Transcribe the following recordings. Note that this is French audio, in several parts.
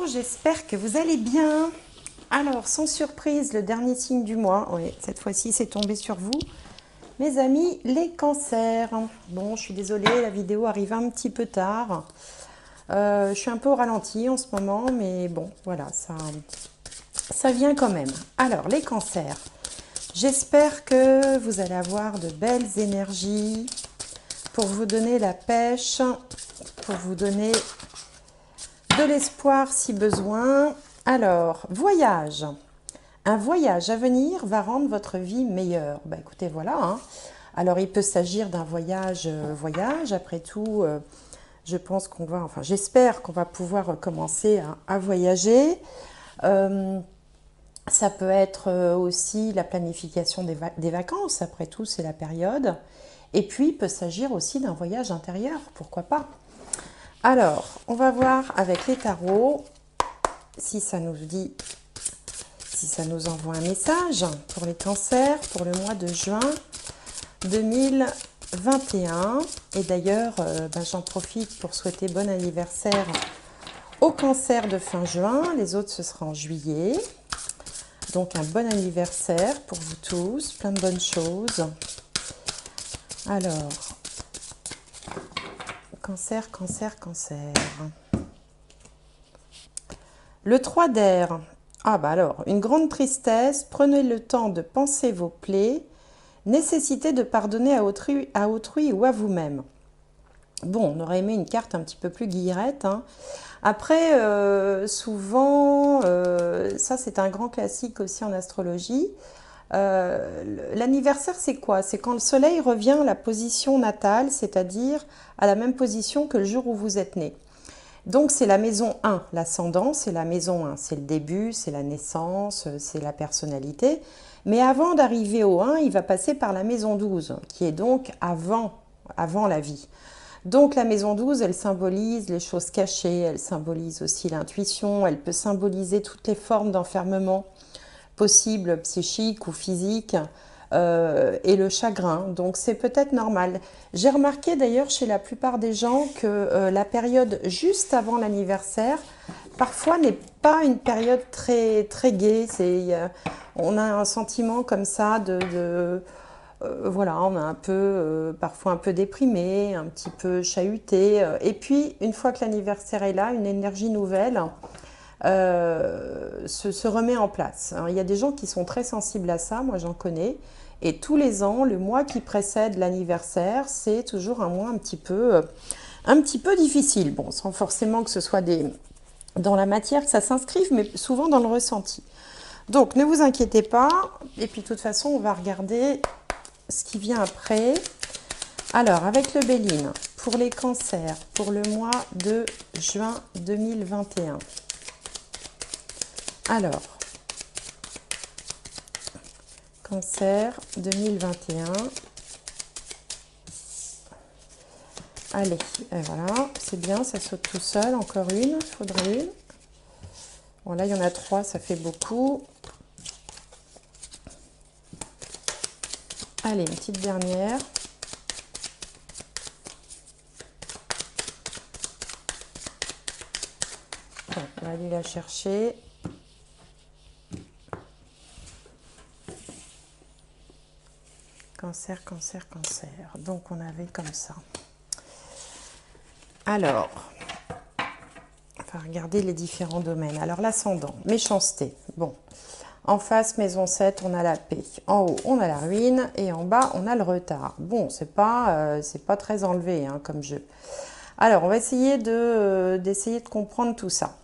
j'espère que vous allez bien. Alors, sans surprise, le dernier signe du mois, oui, cette fois-ci c'est tombé sur vous, mes amis, les cancers. Bon, je suis désolée, la vidéo arrive un petit peu tard. Je suis un peu au ralenti en ce moment, mais bon, voilà, ça vient quand même. Alors, les cancers, j'espère que vous allez avoir de belles énergies pour vous donner la pêche, pour vous donner de l'espoir si besoin. Alors, voyage. Un voyage à venir va rendre votre vie meilleure. Bah, écoutez, voilà. Hein. Alors, il peut s'agir d'un voyage, voyage. Après tout, je pense qu'on va, enfin, j'espère qu'on va pouvoir commencer à voyager. Ça peut être aussi la planification des vacances. Après tout, c'est la période. Et puis, il peut s'agir aussi d'un voyage intérieur. Pourquoi pas? Alors, on va voir avec les tarots si ça nous dit, si ça nous envoie un message pour les cancers pour le mois de juin 2021. Et d'ailleurs, j'en profite pour souhaiter bon anniversaire aux cancers de fin juin. Les autres, ce sera en juillet. Donc, un bon anniversaire pour vous tous. Plein de bonnes choses. Alors, cancer, cancer, cancer. Le 3 d'air. Ah bah alors, une grande tristesse, prenez le temps de penser vos plaies, nécessité de pardonner à autrui ou à vous-même. Bon, on aurait aimé une carte un petit peu plus guillerette. Hein. Après, souvent, ça c'est un grand classique aussi en astrologie. L'anniversaire, c'est quoi? C'est quand le soleil revient à la position natale, c'est-à-dire à la même position que le jour où vous êtes né. Donc, c'est la maison 1, l'ascendant, c'est la maison 1, c'est le début, c'est la naissance, c'est la personnalité. Mais avant d'arriver au 1, il va passer par la maison 12, qui est donc avant la vie. Donc, la maison 12, elle symbolise les choses cachées, elle symbolise aussi l'intuition, elle peut symboliser toutes les formes d'enfermement possibles, psychiques ou physiques. Et le chagrin, donc c'est peut-être normal. J'ai remarqué d'ailleurs chez la plupart des gens que la période juste avant l'anniversaire, parfois n'est pas une période très, très gaie. On a un sentiment comme ça voilà, on est un peu, parfois un peu déprimé, un petit peu chahuté. Et puis, une fois que l'anniversaire est là, une énergie nouvelle se remet en place. Alors, il y a des gens qui sont très sensibles à ça, moi j'en connais. Et tous les ans, le mois qui précède l'anniversaire, c'est toujours un mois un petit peu difficile. Bon, sans forcément que ce soit dans la matière que ça s'inscrive, mais souvent dans le ressenti. Donc, ne vous inquiétez pas. Et puis, de toute façon, on va regarder ce qui vient après. Alors, avec le Béline, pour les cancers, pour le mois de juin 2021. Alors, cancer 2021. Allez, et voilà, c'est bien, ça saute tout seul. Encore une, il faudrait une. Bon, là, il y en a 3, ça fait beaucoup. Allez, une petite dernière. Bon, on va aller la chercher. Cancer, cancer, cancer. Donc, on avait comme ça. Alors, on va regarder les différents domaines. Alors, l'ascendant, méchanceté. Bon, en face, maison 7, on a la paix. En haut, on a la ruine. Et en bas, on a le retard. Bon, c'est pas très enlevé hein, comme jeu. Alors, on va essayer d'essayer de comprendre tout ça.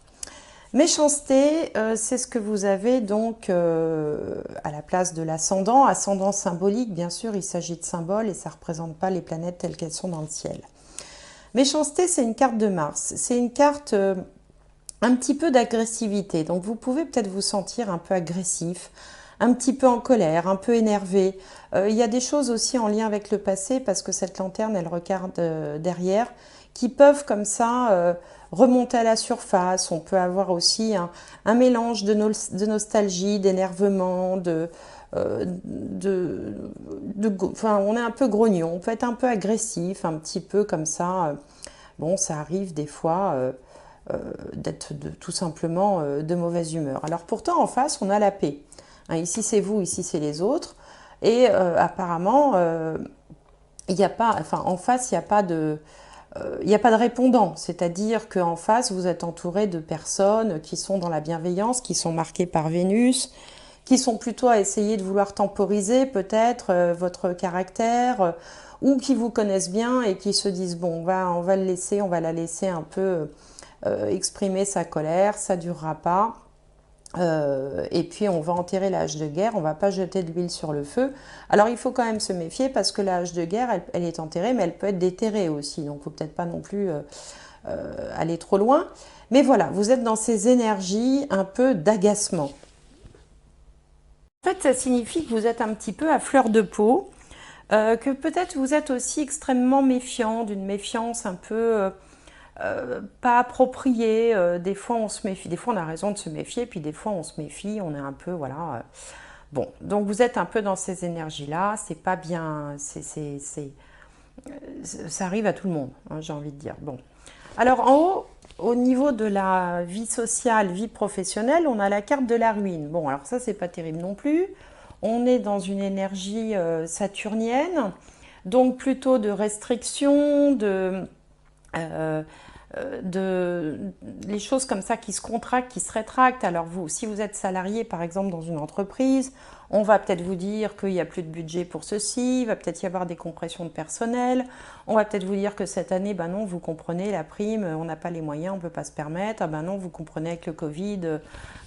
Méchanceté, c'est ce que vous avez donc à la place de l'ascendant. Ascendant symbolique, bien sûr, il s'agit de symboles et ça ne représente pas les planètes telles qu'elles sont dans le ciel. Méchanceté, c'est une carte de Mars. C'est une carte un petit peu d'agressivité. Donc, vous pouvez peut-être vous sentir un peu agressif, un petit peu en colère, un peu énervé. Il y a des choses aussi en lien avec le passé parce que cette lanterne, elle regarde derrière, qui peuvent comme ça remonter à la surface. On peut avoir aussi un mélange de nostalgie, d'énervement, enfin, on est un peu grognon, on peut être un peu agressif, un petit peu comme ça. Bon, ça arrive des fois. d'être tout simplement de mauvaise humeur. Alors pourtant en face on a la paix. Hein, ici c'est vous, ici c'est les autres. Et apparemment, il n'y a pas, enfin en face il n'y a pas de... il n'y a pas de répondant, c'est-à-dire qu'en face, vous êtes entouré de personnes qui sont dans la bienveillance, qui sont marquées par Vénus, qui sont plutôt à essayer de vouloir temporiser peut-être votre caractère, ou qui vous connaissent bien et qui se disent, bon, on va le laisser, on va la laisser un peu exprimer sa colère, ça ne durera pas. Et puis on va enterrer la hache de guerre, on ne va pas jeter de l'huile sur le feu. Alors il faut quand même se méfier parce que la hache de guerre, elle est enterrée, mais elle peut être déterrée aussi. Donc il ne faut peut-être pas non plus aller trop loin. Mais voilà, vous êtes dans ces énergies un peu d'agacement. En fait, ça signifie que vous êtes un petit peu à fleur de peau, que peut-être vous êtes aussi extrêmement méfiant, d'une méfiance un peu... pas appropriée. Des fois on se méfie, des fois on a raison de se méfier, puis des fois on se méfie, on est un peu, voilà. Bon, donc vous êtes un peu dans ces énergies-là, c'est pas bien, ça arrive à tout le monde, hein, j'ai envie de dire. Bon, alors en haut, au niveau de la vie sociale, vie professionnelle, on a la carte de la ruine. Bon, alors ça c'est pas terrible non plus. On est dans une énergie saturnienne, donc plutôt de restriction, les choses comme ça qui se contractent, qui se rétractent. Alors vous, si vous êtes salarié par exemple dans une entreprise, on va peut-être vous dire qu'il n'y a plus de budget pour ceci, il va peut-être y avoir des compressions de personnel, on va peut-être vous dire que cette année, ben non, vous comprenez, la prime, on n'a pas les moyens, on ne peut pas se permettre, ah ben non, vous comprenez avec le Covid,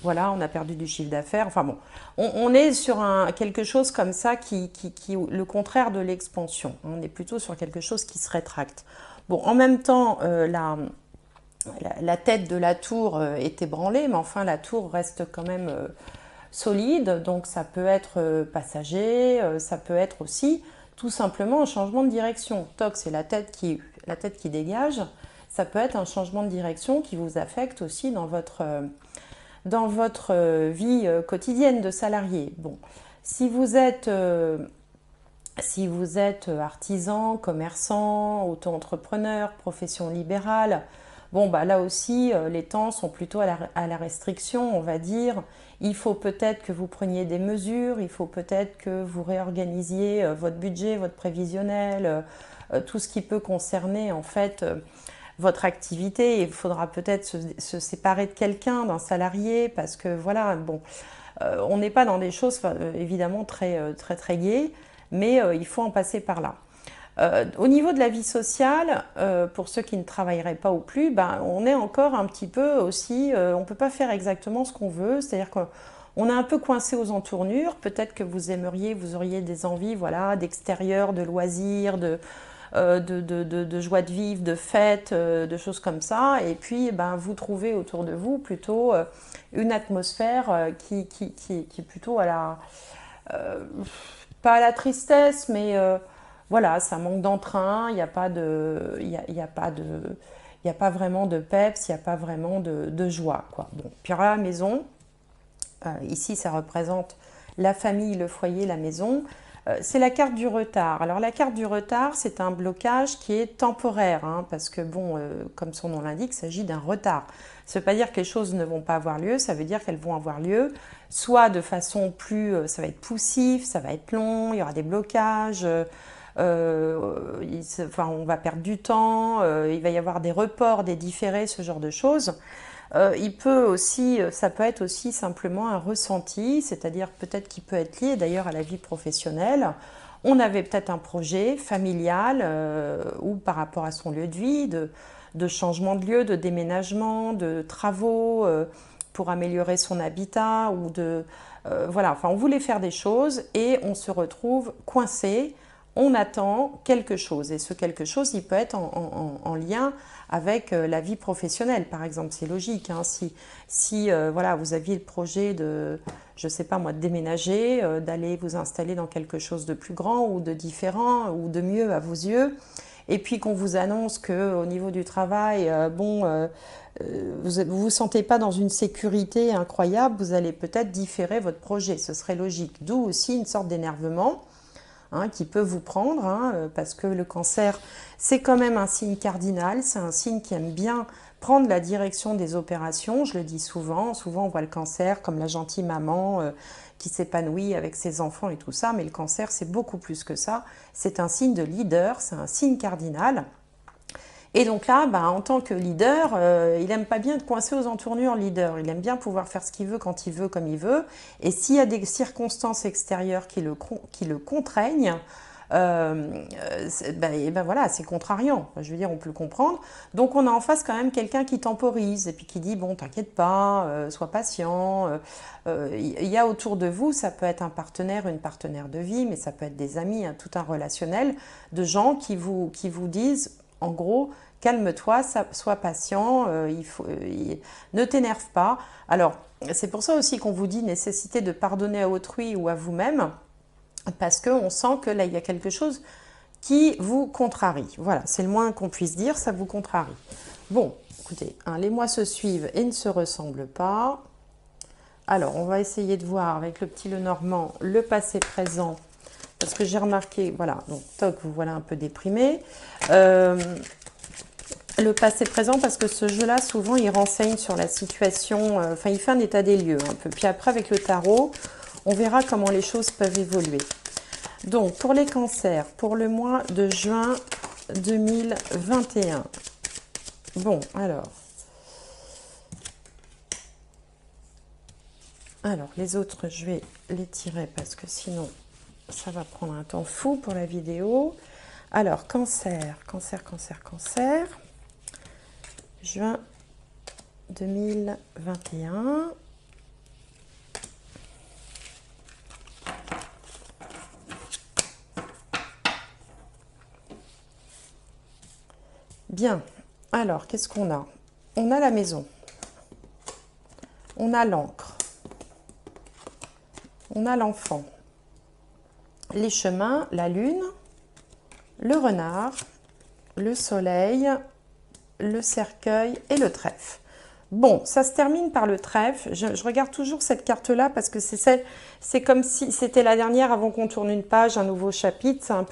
voilà, on a perdu du chiffre d'affaires, enfin bon, on est sur quelque chose comme ça qui le contraire de l'expansion, on est plutôt sur quelque chose qui se rétracte. Bon, en même temps, la tête de la tour est ébranlée, mais enfin la tour reste quand même solide, donc ça peut être passager, ça peut être aussi tout simplement un changement de direction. Toc, c'est la tête qui dégage, ça peut être un changement de direction qui vous affecte aussi dans votre vie quotidienne de salarié. Bon, si vous êtes artisan, commerçant, auto-entrepreneur, profession libérale, bon, bah là aussi, les temps sont plutôt à la restriction, on va dire. Il faut peut-être que vous preniez des mesures, il faut peut-être que vous réorganisiez votre budget, votre prévisionnel, tout ce qui peut concerner en fait votre activité. Il faudra peut-être se séparer de quelqu'un, d'un salarié, parce que voilà, bon, on n'est pas dans des choses évidemment très gaies, mais il faut en passer par là. Au niveau de la vie sociale, pour ceux qui ne travailleraient pas ou plus, ben, on est encore un petit peu aussi, on ne peut pas faire exactement ce qu'on veut, c'est-à-dire qu'on est un peu coincé aux entournures, peut-être que vous auriez des envies, voilà, d'extérieur, de loisirs, de joie de vivre, de fêtes, de choses comme ça, et puis ben, vous trouvez autour de vous plutôt une atmosphère qui est plutôt à la... pas à la tristesse, mais voilà, ça manque d'entrain, il n'y a pas vraiment de peps, il n'y a pas vraiment de joie, quoi. Bon, puis alors la maison, ici ça représente la famille, le foyer, la maison. C'est la carte du retard. Alors la carte du retard, c'est un blocage qui est temporaire, hein, parce que bon, comme son nom l'indique, il s'agit d'un retard. Ça ne veut pas dire que les choses ne vont pas avoir lieu, ça veut dire qu'elles vont avoir lieu, soit de façon plus, ça va être poussif, ça va être long, il y aura des blocages, enfin, on va perdre du temps, il va y avoir des reports, des différés, ce genre de choses. Ça peut être aussi simplement un ressenti, c'est-à-dire peut-être qu'il peut être lié d'ailleurs à la vie professionnelle. On avait peut-être un projet familial ou par rapport à son lieu de vie, de changement de lieu, de déménagement, de travaux pour améliorer son habitat ou voilà, enfin on voulait faire des choses et on se retrouve coincé. On attend quelque chose et ce quelque chose, il peut être en lien avec la vie professionnelle, par exemple. C'est logique, hein. Si voilà, vous aviez le projet de, je ne sais pas moi, de déménager, d'aller vous installer dans quelque chose de plus grand ou de différent ou de mieux à vos yeux, et puis qu'on vous annonce qu'au niveau du travail, vous ne vous sentez pas dans une sécurité incroyable, vous allez peut-être différer votre projet. Ce serait logique. D'où aussi une sorte d'énervement. Hein, qui peut vous prendre, hein, parce que le cancer, c'est quand même un signe cardinal, c'est un signe qui aime bien prendre la direction des opérations. Je le dis souvent, souvent on voit le cancer comme la gentille maman qui s'épanouit avec ses enfants et tout ça, mais le cancer c'est beaucoup plus que ça. C'est un signe de leader, c'est un signe cardinal. Et donc là, bah, en tant que leader, il n'aime pas bien être coincé aux entournures, leader. Il aime bien pouvoir faire ce qu'il veut, quand il veut, comme il veut. Et s'il y a des circonstances extérieures qui le contraignent, et ben voilà, c'est contrariant. Je veux dire, on peut le comprendre. Donc on a en face quand même quelqu'un qui temporise et puis qui dit, bon, t'inquiète pas, sois patient. Il y a autour de vous, ça peut être un partenaire, une partenaire de vie, mais ça peut être des amis, hein, tout un relationnel de gens qui vous disent, en gros, calme-toi, sois patient, ne t'énerve pas. Alors, c'est pour ça aussi qu'on vous dit nécessité de pardonner à autrui ou à vous-même, parce qu'on sent que là, il y a quelque chose qui vous contrarie. Voilà, c'est le moins qu'on puisse dire, ça vous contrarie. Bon, écoutez, hein, les mois se suivent et ne se ressemblent pas. Alors, on va essayer de voir avec le petit Lenormand le passé présent, parce que j'ai remarqué, voilà, donc toc, vous voilà un peu déprimé. Le passé présent, parce que ce jeu-là, souvent, il renseigne sur la situation, enfin, il fait un état des lieux un peu. Puis après, avec le tarot, on verra comment les choses peuvent évoluer. Donc, pour les cancers, pour le mois de juin 2021. Bon, alors, les autres, je vais les tirer parce que sinon, ça va prendre un temps fou pour la vidéo. Alors, cancer. Juin 2021. Bien. Alors, qu'est-ce qu'on a? On a la maison. On a l'encre. On a l'enfant. Les chemins, la lune, le renard, le soleil, le cercueil et le trèfle. Bon, ça se termine par le trèfle. Je regarde toujours cette carte-là parce que c'est comme si c'était la dernière avant qu'on tourne une page, un nouveau chapitre. Ça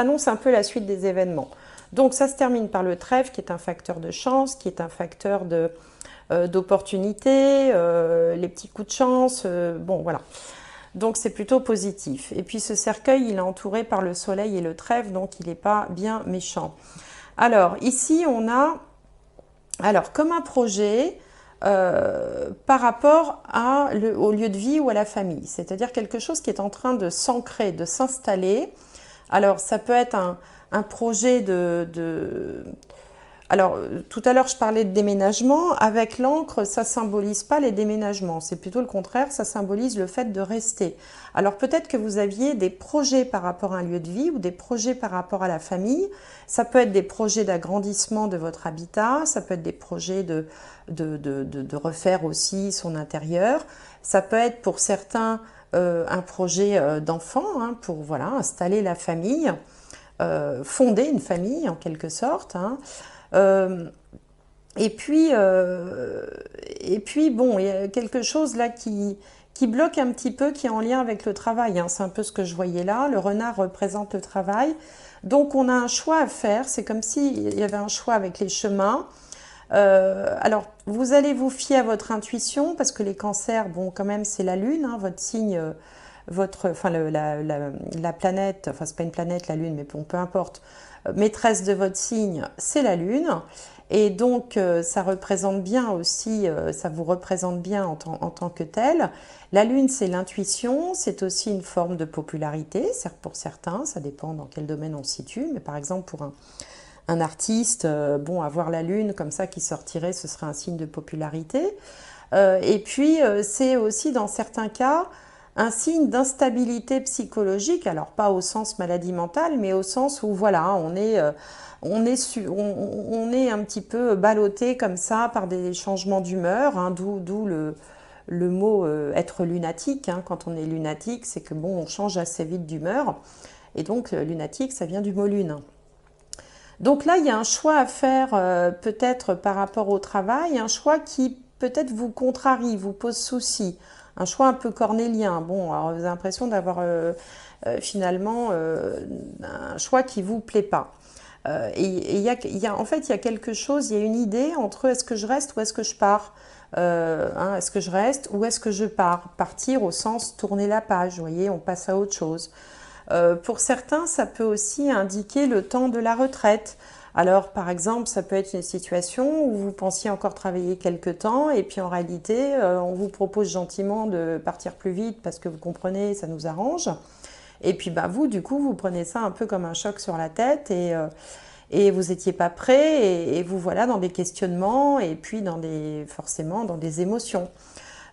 annonce un peu la suite des événements. Donc, ça se termine par le trèfle qui est un facteur de chance, qui est un facteur d'opportunité, les petits coups de chance. Bon, voilà. Donc, c'est plutôt positif. Et puis, ce cercueil, il est entouré par le soleil et le trèfle, donc il n'est pas bien méchant. Alors, ici, on a, comme un projet par rapport au lieu de vie ou à la famille. C'est-à-dire quelque chose qui est en train de s'ancrer, de s'installer. Alors, ça peut être un projet Alors, tout à l'heure, je parlais de déménagement. Avec l'encre, ça ne symbolise pas les déménagements. C'est plutôt le contraire, ça symbolise le fait de rester. Alors, peut-être que vous aviez des projets par rapport à un lieu de vie ou des projets par rapport à la famille. Ça peut être des projets d'agrandissement de votre habitat. Ça peut être des projets de refaire aussi son intérieur. Ça peut être pour certains un projet d'enfant, hein, pour voilà, installer la famille, fonder une famille en quelque sorte, hein. Et puis, bon, il y a quelque chose là qui bloque un petit peu, qui est en lien avec le travail, hein. C'est un peu ce que je voyais là. Le renard représente le travail. Donc, on a un choix à faire. C'est comme s'il y avait un choix avec les chemins. Alors, vous allez vous fier à votre intuition parce que les cancers, bon, quand même, c'est la lune, hein, votre signe, enfin, la planète, enfin, c'est pas une planète, la lune, mais bon, peu importe. Maîtresse de votre signe, c'est la lune. Et donc, ça représente bien aussi, ça vous représente bien en tant que tel. La lune, c'est l'intuition, c'est aussi une forme de popularité, pour certains, ça dépend dans quel domaine on se situe. Mais par exemple, pour un artiste, bon, avoir la lune comme ça qui sortirait, ce serait un signe de popularité. Et puis, c'est aussi dans certains cas un signe d'instabilité psychologique, alors pas au sens maladie mentale, mais au sens où voilà, on est un petit peu ballotté comme ça par des changements d'humeur, hein, d'où le mot être lunatique, hein. Quand on est lunatique, c'est que bon, on change assez vite d'humeur, et donc lunatique, ça vient du mot lune. Donc là, il y a un choix à faire peut-être par rapport au travail, un choix qui peut-être vous contrarie, vous pose souci, un choix un peu cornélien. Bon, alors vous avez l'impression d'avoir finalement un choix qui ne vous plaît pas. En fait, il y a quelque chose, il y a une idée entre est-ce que je reste ou est-ce que je pars. Est-ce que je reste ou est-ce que je pars? Partir au sens tourner la page, vous voyez, on passe à autre chose. Pour certains, ça peut aussi indiquer le temps de la retraite. Alors, par exemple, ça peut être une situation où vous pensiez encore travailler quelque temps et puis en réalité, on vous propose gentiment de partir plus vite parce que vous comprenez, ça nous arrange. Et puis, bah, vous, du coup, vous prenez ça un peu comme un choc sur la tête et vous n'étiez pas prêt et vous voilà dans des questionnements et puis forcément dans des émotions.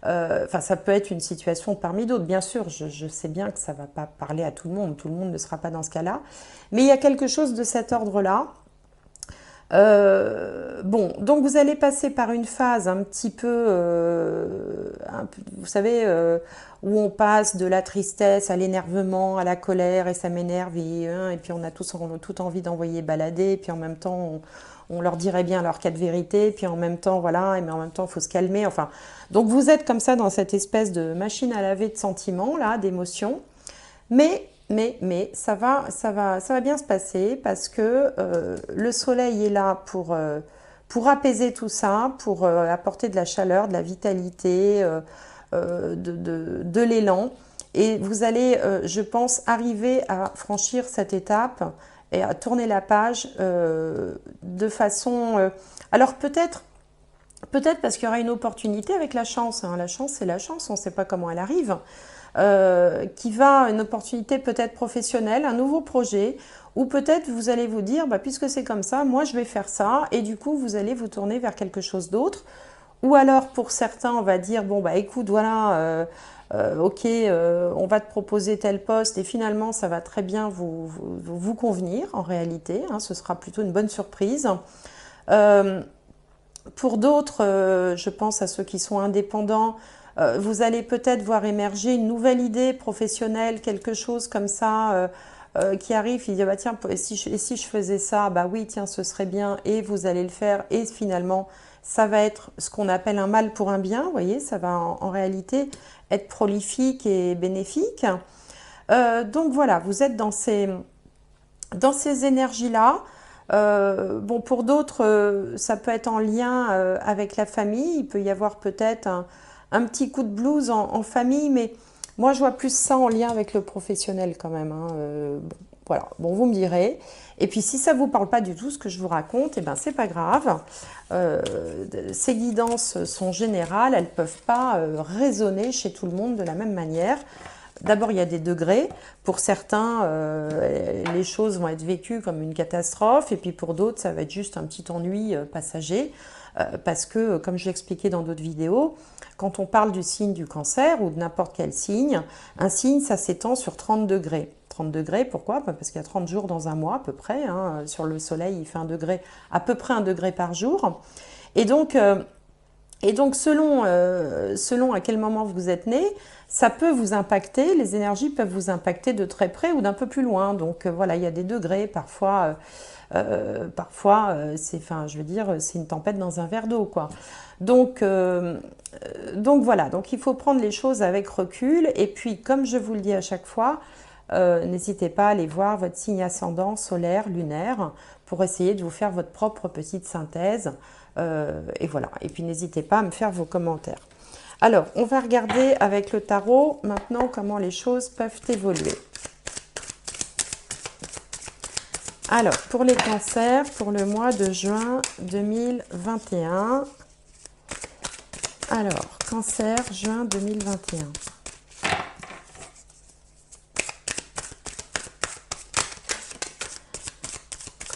Enfin, ça peut être une situation parmi d'autres, bien sûr. Je sais bien que ça ne va pas parler à tout le monde ne sera pas dans ce cas-là. Mais il y a quelque chose de cet ordre-là. Bon, donc vous allez passer par une phase vous savez, où on passe de la tristesse à l'énervement, à la colère, et ça m'énerve, et puis on a tout envie d'envoyer balader, et puis en même temps, on leur dirait bien leur cas de vérité, puis en même temps, voilà, mais en même temps, il faut se calmer, enfin. Donc vous êtes comme ça dans cette espèce de machine à laver de sentiments, là, d'émotions, mais ça va bien se passer parce que le soleil est là pour apaiser tout ça, pour apporter de la chaleur, de la vitalité, de l'élan. Et vous allez, je pense, arriver à franchir cette étape et à tourner la page de façon... alors peut-être parce qu'il y aura une opportunité avec la chance. Hein. La chance, c'est la chance, on ne sait pas comment elle arrive. Une opportunité peut-être professionnelle, un nouveau projet, ou peut-être vous allez vous dire, bah, puisque c'est comme ça, moi je vais faire ça, et du coup vous allez vous tourner vers quelque chose d'autre. Ou alors pour certains, on va dire, bon bah écoute, voilà, ok, on va te proposer tel poste, et finalement ça va très bien vous convenir en réalité, hein, ce sera plutôt une bonne surprise. Pour d'autres, je pense à ceux qui sont indépendants, vous allez peut-être voir émerger une nouvelle idée professionnelle, quelque chose comme ça qui arrive, il dit bah tiens, et si je faisais ça, bah oui, tiens, ce serait bien, et vous allez le faire, et finalement, ça va être ce qu'on appelle un mal pour un bien, vous voyez, ça va en réalité être prolifique et bénéfique. Donc voilà, vous êtes dans ces énergies-là. Bon, pour d'autres, ça peut être en lien avec la famille. Il peut y avoir peut-être un petit coup de blues en famille, mais moi, je vois plus ça en lien avec le professionnel quand même. Hein. Bon, voilà, bon, vous me direz. Et puis, si ça ne vous parle pas du tout, ce que je vous raconte, eh ben, c'est pas grave. Euh, Ces guidances sont générales, elles ne peuvent pas résonner chez tout le monde de la même manière. D'abord, il y a des degrés. Pour certains, les choses vont être vécues comme une catastrophe, et puis pour d'autres, ça va être juste un petit ennui passager, parce que, comme je l'expliquais dans d'autres vidéos, quand on parle du signe du cancer ou de n'importe quel signe, un signe, ça s'étend sur 30 degrés. 30 degrés, pourquoi? Parce qu'il y a 30 jours dans un mois à peu près. Hein. Sur le soleil, il fait à peu près 1 degré par jour. Et donc, selon à quel moment vous êtes né, ça peut vous impacter, les énergies peuvent vous impacter de très près ou d'un peu plus loin. Donc voilà, il y a des degrés, je veux dire, c'est une tempête dans un verre d'eau, quoi. Donc voilà, donc il faut prendre les choses avec recul. Et puis, comme je vous le dis à chaque fois, n'hésitez pas à aller voir votre signe ascendant solaire, lunaire, pour essayer de vous faire votre propre petite synthèse. Et voilà. Et puis n'hésitez pas à me faire vos commentaires. Alors, on va regarder avec le tarot maintenant comment les choses peuvent évoluer. Alors, pour les cancers, pour le mois de juin 2021. Alors, cancer, juin 2021.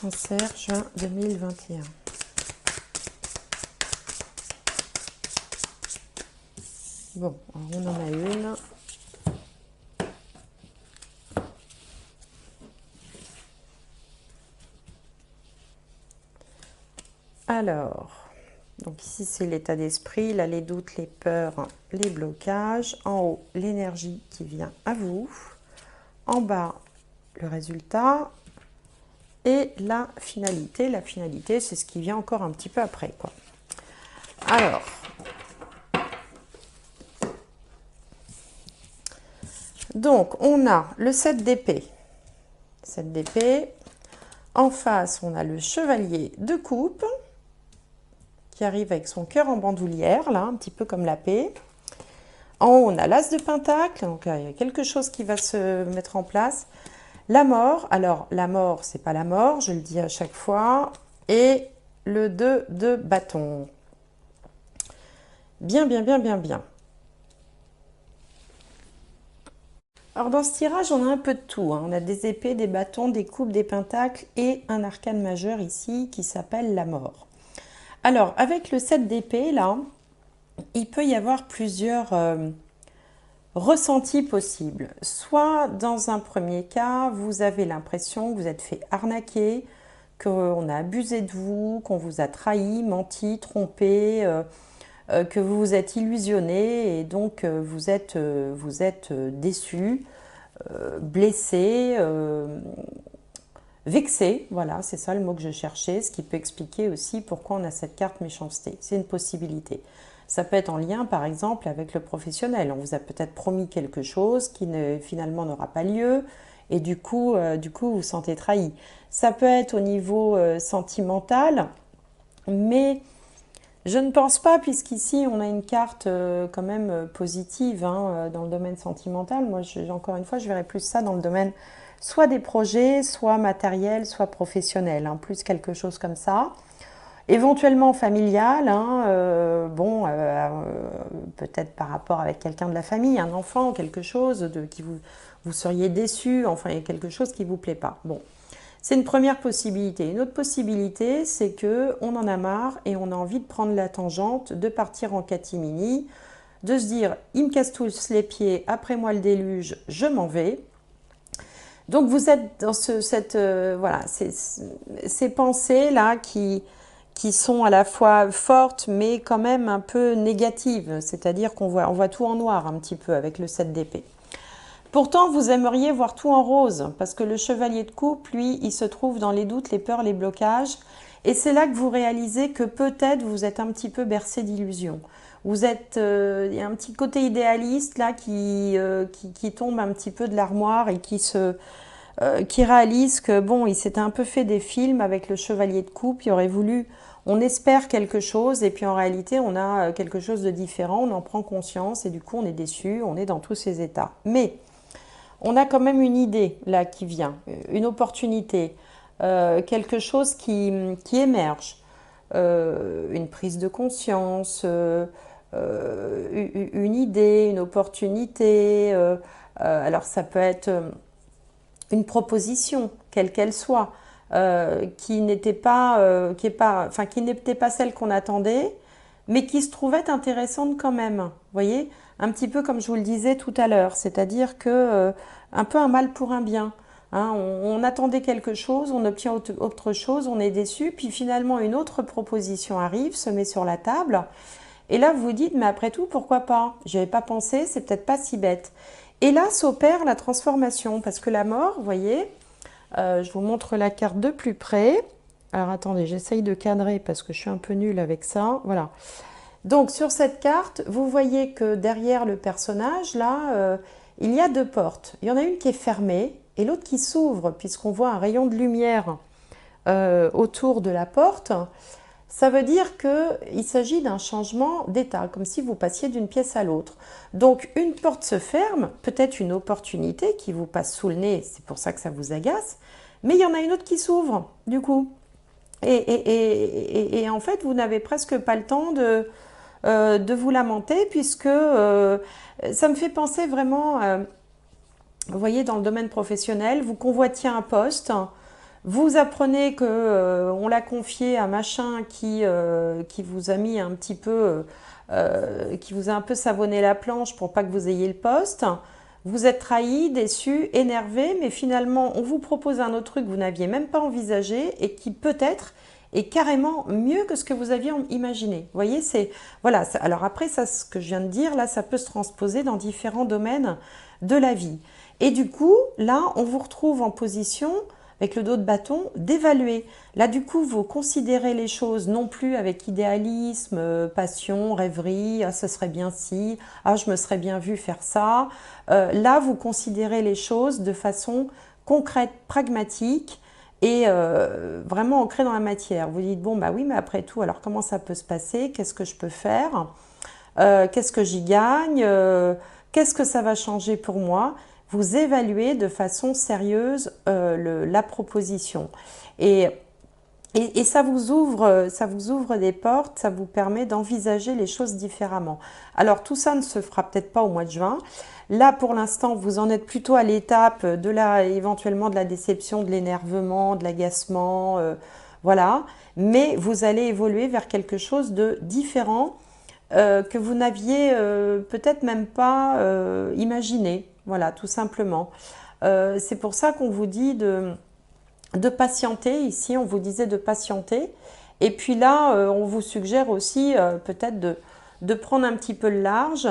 Cancer, juin 2021. Bon, on en a une. Alors, donc ici c'est l'état d'esprit, là les doutes, les peurs, les blocages. En haut, l'énergie qui vient à vous. En bas, le résultat. Et la finalité. La finalité, c'est ce qui vient encore un petit peu après, quoi. Alors, donc, on a le 7 d'épée. 7 d'épée. En face, on a le chevalier de coupe qui arrive avec son cœur en bandoulière, là, un petit peu comme la paix. En haut, on a l'as de pentacle, donc il y a quelque chose qui va se mettre en place. La mort, alors la mort, c'est pas la mort, je le dis à chaque fois. Et le 2 de bâton. Bien, bien, bien, bien, bien. Alors dans ce tirage, on a un peu de tout, hein. On a des épées, des bâtons, des coupes, des pentacles et un arcane majeur ici qui s'appelle la mort. Alors avec le 7 d'épée, là, il peut y avoir plusieurs ressentis possibles. Soit dans un premier cas, vous avez l'impression que vous êtes fait arnaquer, qu'on a abusé de vous, qu'on vous a trahi, menti, trompé, que vous vous êtes illusionné et donc vous êtes déçu, blessé, vexé, voilà, c'est ça le mot que je cherchais, ce qui peut expliquer aussi pourquoi on a cette carte méchanceté. C'est une possibilité. Ça peut être en lien, par exemple, avec le professionnel. On vous a peut-être promis quelque chose qui finalement n'aura pas lieu et du coup, vous vous sentez trahi. Ça peut être au niveau sentimental, mais je ne pense pas, puisqu'ici, on a une carte quand même positive hein, dans le domaine sentimental. Moi, encore une fois, je verrais plus ça dans le domaine soit des projets, soit matériel, soit professionnel, hein, plus quelque chose comme ça. Éventuellement familial, hein, peut-être par rapport avec quelqu'un de la famille, un enfant, quelque chose qui vous seriez déçu, enfin, il y a quelque chose qui ne vous plaît pas. Bon, c'est une première possibilité. Une autre possibilité, c'est que on en a marre et on a envie de prendre la tangente, de partir en catimini, de se dire, ils me cassent tous les pieds, après moi le déluge, je m'en vais. Donc vous êtes dans voilà, ces pensées-là qui sont à la fois fortes mais quand même un peu négatives, c'est-à-dire on voit tout en noir un petit peu avec le 7 d'épée. Pourtant, vous aimeriez voir tout en rose, parce que le chevalier de coupe, lui, il se trouve dans les doutes, les peurs, les blocages, et c'est là que vous réalisez que peut-être vous êtes un petit peu bercé d'illusions. Vous êtes, il y a un petit côté idéaliste là qui tombe un petit peu de l'armoire et qui réalise que bon, il s'était un peu fait des films avec le chevalier de coupe, il aurait voulu, on espère quelque chose et puis en réalité on a quelque chose de différent, on en prend conscience et du coup on est déçu, on est dans tous ces états. Mais on a quand même une idée là qui vient, une opportunité, quelque chose qui émerge, une prise de conscience, une idée, une opportunité. Alors ça peut être une proposition, quelle qu'elle soit, qui n'était pas, qui n'était pas celle qu'on attendait, mais qui se trouvait intéressante quand même. Vous voyez, un petit peu comme je vous le disais tout à l'heure, c'est-à-dire que un peu un mal pour un bien. Hein, on attendait quelque chose, on obtient autre chose, on est déçu, puis finalement une autre proposition arrive, se met sur la table, et là vous vous dites, mais après tout, pourquoi pas? J'y avais pas pensé, c'est peut-être pas si bête. Et là s'opère la transformation, parce que la mort, vous voyez, je vous montre la carte de plus près. Alors attendez, j'essaye de cadrer parce que je suis un peu nulle avec ça. Voilà. Donc sur cette carte, vous voyez que derrière le personnage, là, il y a deux portes. Il y en a une qui est fermée et l'autre qui s'ouvre, puisqu'on voit un rayon de lumière autour de la porte. Ça veut dire qu'il s'agit d'un changement d'état, comme si vous passiez d'une pièce à l'autre. Donc une porte se ferme, peut-être une opportunité qui vous passe sous le nez, c'est pour ça que ça vous agace, mais il y en a une autre qui s'ouvre, du coup. Et en fait, vous n'avez presque pas le temps de vous lamenter, puisque ça me fait penser vraiment, vous voyez, dans le domaine professionnel, vous convoitiez un poste, vous apprenez que on l'a confié à machin qui vous a mis un petit peu, qui vous a un peu savonné la planche pour pas que vous ayez le poste. Vous êtes trahi, déçu, énervé, mais finalement on vous propose un autre truc que vous n'aviez même pas envisagé et qui peut-être est carrément mieux que ce que vous aviez imaginé. Vous voyez, c'est voilà. Alors après, ça, ce que je viens de dire, là, ça peut se transposer dans différents domaines de la vie. Et du coup, là, on vous retrouve en position avec le dos de bâton, d'évaluer. Là, du coup, vous considérez les choses non plus avec idéalisme, passion, rêverie, ah, ce serait bien si, ah, je me serais bien vu faire ça. Là, vous considérez les choses de façon concrète, pragmatique, et vraiment ancré dans la matière. Vous dites, bon, bah oui, mais après tout, alors comment ça peut se passer? Qu'est-ce que je peux faire? Qu'est-ce que j'y gagne? Qu'est-ce que ça va changer pour moi? Vous évaluez de façon sérieuse la proposition. Et et ça vous ouvre des portes, ça vous permet d'envisager les choses différemment. Alors tout ça ne se fera peut-être pas au mois de juin. Là, pour l'instant, vous en êtes plutôt à l'étape de éventuellement de la déception, de l'énervement, de l'agacement, voilà. Mais vous allez évoluer vers quelque chose de différent que vous n'aviez peut-être même pas imaginé. Voilà, tout simplement. C'est pour ça qu'on vous dit de patienter. Ici, on vous disait de patienter. Et puis là, on vous suggère aussi peut-être de prendre un petit peu le large.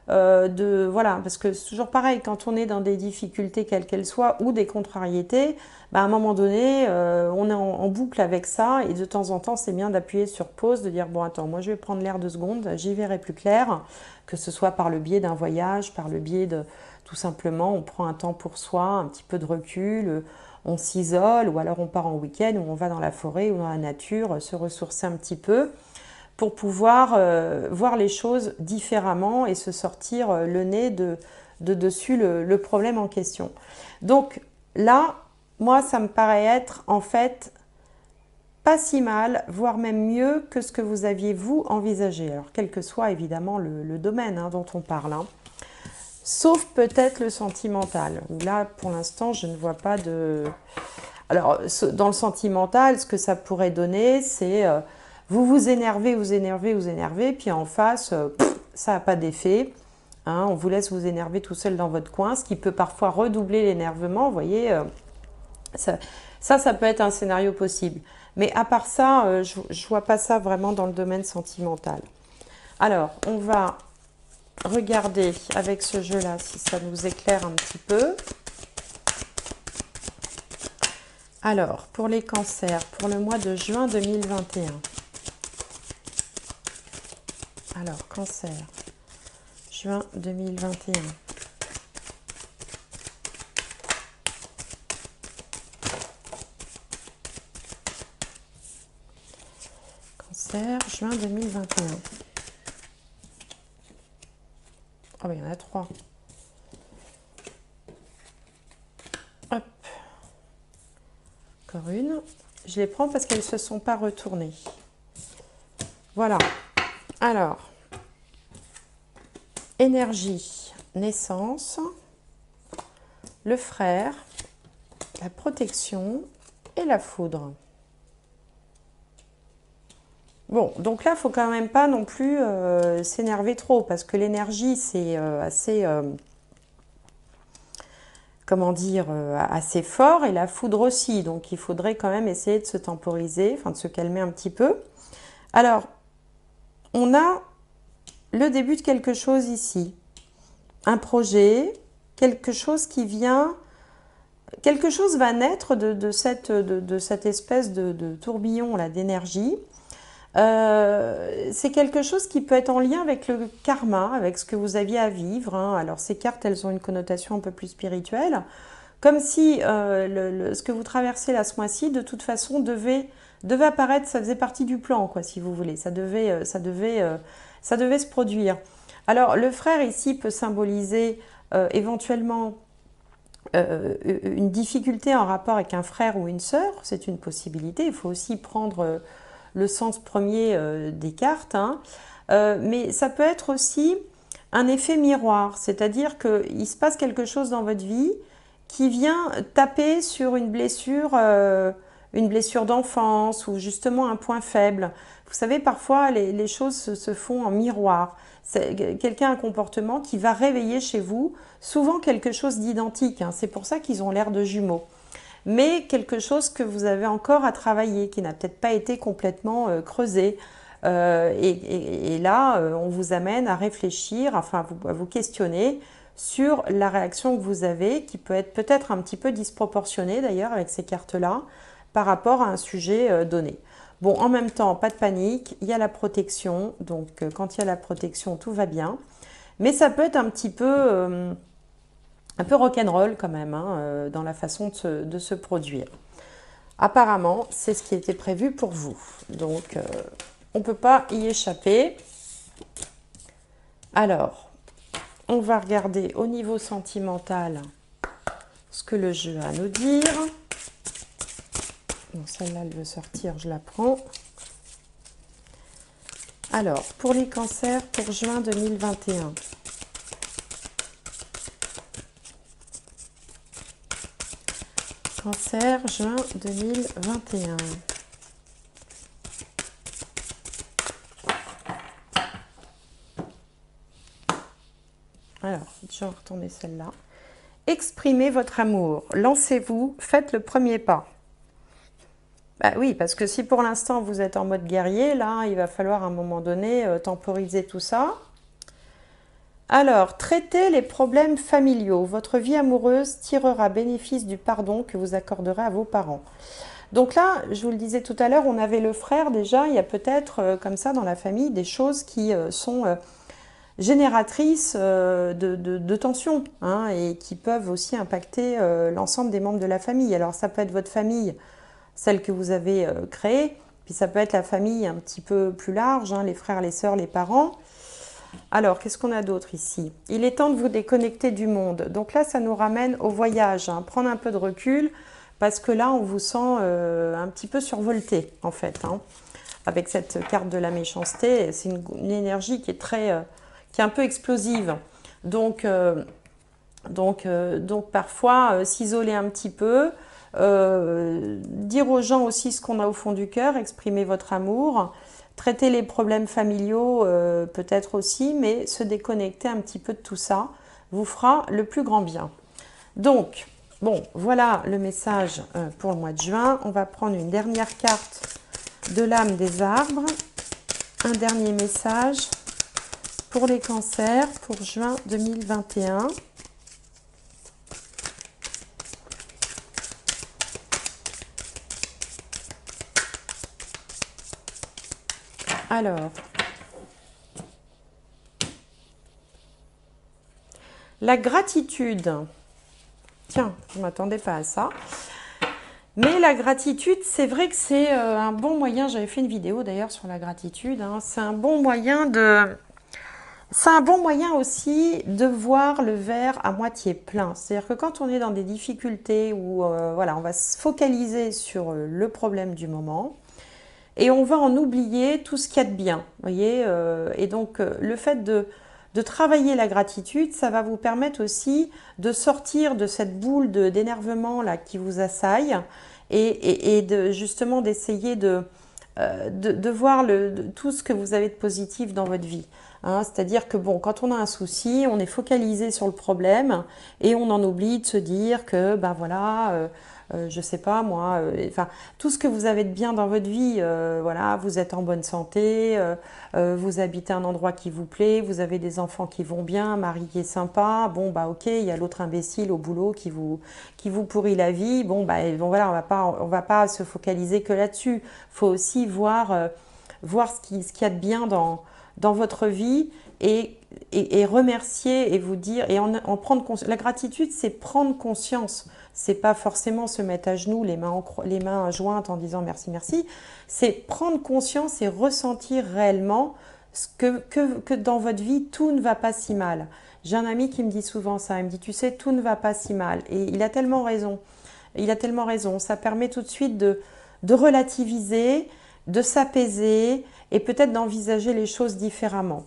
Voilà, parce que c'est toujours pareil, quand on est dans des difficultés quelles qu'elles soient ou des contrariétés, bah, à un moment donné, on est en boucle avec ça et de temps en temps, c'est bien d'appuyer sur pause, de dire bon, attends, moi je vais prendre l'air 2 secondes, j'y verrai plus clair, que ce soit par le biais d'un voyage, par le biais de tout simplement, on prend un temps pour soi, un petit peu de recul, on s'isole ou alors on part en week-end ou on va dans la forêt ou dans la nature, se ressourcer un petit peu pour pouvoir voir les choses différemment et se sortir le nez de dessus le problème en question. Donc là, moi, ça me paraît être en fait pas si mal, voire même mieux que ce que vous aviez vous envisagé. Alors quel que soit évidemment le domaine dont on parle. Sauf peut-être le sentimental. Là, pour l'instant, je ne vois pas de... Alors, dans le sentimental, ce que ça pourrait donner, c'est vous vous énervez, vous énervez, vous énervez, puis en face, ça n'a pas d'effet. On vous laisse vous énerver tout seul dans votre coin, ce qui peut parfois redoubler l'énervement. Vous voyez, ça peut être un scénario possible. Mais à part ça, je ne vois pas ça vraiment dans le domaine sentimental. Alors, on va regarder avec ce jeu-là si ça nous éclaire un petit peu. Alors, pour les cancers, pour le mois de juin 2021. Alors, cancer, juin 2021. Cancer, juin 2021. Oh, il y en a 3. Hop. Encore une. Je les prends parce qu'elles ne se sont pas retournées. Voilà. Alors, énergie, naissance, le frère, la protection et la foudre. Bon, donc là, il ne faut quand même pas non plus s'énerver trop, parce que l'énergie, c'est assez, comment dire, assez fort, et la foudre aussi. Donc, il faudrait quand même essayer de se temporiser, enfin de se calmer un petit peu. Alors, on a le début de quelque chose ici. Un projet, quelque chose qui vient... Quelque chose va naître de cette espèce de tourbillon là d'énergie. C'est quelque chose qui peut être en lien avec le karma, avec ce que vous aviez à vivre. Alors ces cartes, elles ont une connotation un peu plus spirituelle. Comme si ce que vous traversez là ce mois-ci, de toute façon, devait apparaître, ça faisait partie du plan, quoi, si vous voulez. Ça devait se produire. Alors le frère ici peut symboliser éventuellement une difficulté en rapport avec un frère ou une sœur, c'est une possibilité. Il faut aussi prendre le sens premier des cartes, mais ça peut être aussi un effet miroir, c'est-à-dire qu'il se passe quelque chose dans votre vie qui vient taper sur une blessure d'enfance ou justement un point faible. Vous savez, parfois les choses se font en miroir. Quelqu'un a un comportement qui va réveiller chez vous souvent quelque chose d'identique. C'est pour ça qu'ils ont l'air de jumeaux. Mais quelque chose que vous avez encore à travailler, qui n'a peut-être pas été complètement creusé. Et là, on vous amène à réfléchir, enfin à vous questionner sur la réaction que vous avez, qui peut être peut-être un petit peu disproportionnée d'ailleurs avec ces cartes-là, par rapport à un sujet donné. Bon, en même temps, pas de panique, il y a la protection, donc quand il y a la protection, tout va bien. Mais ça peut être un peu rock'n'roll quand même, dans la façon de se produire. Apparemment, c'est ce qui était prévu pour vous. Donc, on ne peut pas y échapper. Alors, on va regarder au niveau sentimental ce que le jeu a à nous dire. Donc, celle-là, elle veut sortir, je la prends. Alors, pour les cancers, pour juin 2021. Cancer, juin 2021. Alors, je vais retourner celle-là. Exprimez votre amour. Lancez-vous, faites le premier pas. Bah oui, parce que si pour l'instant vous êtes en mode guerrier, là, il va falloir à un moment donné temporiser tout ça. Alors, traitez les problèmes familiaux. Votre vie amoureuse tirera bénéfice du pardon que vous accorderez à vos parents. Donc là, je vous le disais tout à l'heure, on avait le frère déjà. Il y a peut-être comme ça dans la famille des choses qui sont génératrices de tensions, hein, et qui peuvent aussi impacter l'ensemble des membres de la famille. Alors ça peut être votre famille, celle que vous avez créée, puis ça peut être la famille un petit peu plus large, hein, les frères, les sœurs, les parents. Alors, qu'est-ce qu'on a d'autre ici? Il est temps de vous déconnecter du monde. Donc là, ça nous ramène au voyage, hein. Prendre un peu de recul, parce que là, on vous sent un petit peu survolté, en fait, hein. Avec cette carte de la méchanceté, c'est une énergie qui est qui est un peu explosive. Donc, parfois, s'isoler un petit peu, dire aux gens aussi ce qu'on a au fond du cœur, exprimer votre amour, traiter les problèmes familiaux peut-être aussi, mais se déconnecter un petit peu de tout ça vous fera le plus grand bien. Donc, bon, voilà le message pour le mois de juin. On va prendre une dernière carte de l'âme des arbres. Un dernier message pour les cancers pour juin 2021. Alors, la gratitude. Tiens, je ne m'attendais pas à ça. Mais la gratitude, c'est vrai que c'est un bon moyen, j'avais fait une vidéo d'ailleurs sur la gratitude, hein, c'est un bon moyen c'est un bon moyen aussi de voir le verre à moitié plein. C'est-à-dire que quand on est dans des difficultés où voilà, on va se focaliser sur le problème du moment, et on va en oublier tout ce qu'il y a de bien, voyez. Et donc, le fait de travailler la gratitude, ça va vous permettre aussi de sortir de cette boule d'énervement là qui vous assaille et justement d'essayer de voir tout ce que vous avez de positif dans votre vie. Hein. C'est-à-dire que bon, quand on a un souci, on est focalisé sur le problème et on en oublie de se dire que ben voilà, je sais pas moi, enfin tout ce que vous avez de bien dans votre vie, voilà, vous êtes en bonne santé, vous habitez un endroit qui vous plaît, vous avez des enfants qui vont bien, un mari qui est sympa, bon bah ok, il y a l'autre imbécile au boulot qui vous pourrit la vie, bon bah bon, voilà, on va pas se focaliser que là-dessus, faut aussi voir ce qu'il y a de bien dans votre vie et remercier et vous dire, et en prendre conscience. La gratitude, c'est prendre conscience. C'est pas forcément se mettre à genoux, les mains jointes en disant merci, merci. C'est prendre conscience et ressentir réellement que dans votre vie, tout ne va pas si mal. J'ai un ami qui me dit souvent ça, il me dit, tu sais, tout ne va pas si mal. Et il a tellement raison. Il a tellement raison. Ça permet tout de suite de relativiser, de s'apaiser et peut-être d'envisager les choses différemment.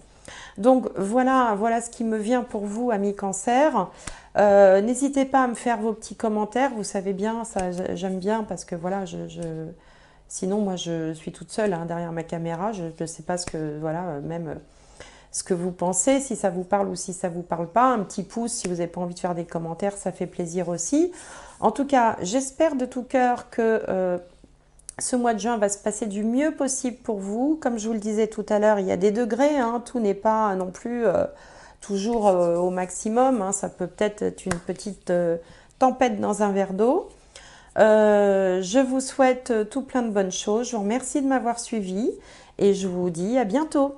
Donc voilà ce qui me vient pour vous, amis cancer. N'hésitez pas à me faire vos petits commentaires. Vous savez bien, ça j'aime bien parce que voilà, sinon moi je suis toute seule hein, derrière ma caméra. Je ne sais pas ce que voilà, même ce que vous pensez, si ça vous parle ou si ça vous parle pas. Un petit pouce si vous n'avez pas envie de faire des commentaires, ça fait plaisir aussi. En tout cas, j'espère de tout cœur que ce mois de juin va se passer du mieux possible pour vous. Comme je vous le disais tout à l'heure, il y a des degrés, hein, tout n'est pas non plus toujours au maximum. Hein, ça peut peut-être être une petite tempête dans un verre d'eau. Je vous souhaite tout plein de bonnes choses. Je vous remercie de m'avoir suivi et je vous dis à bientôt.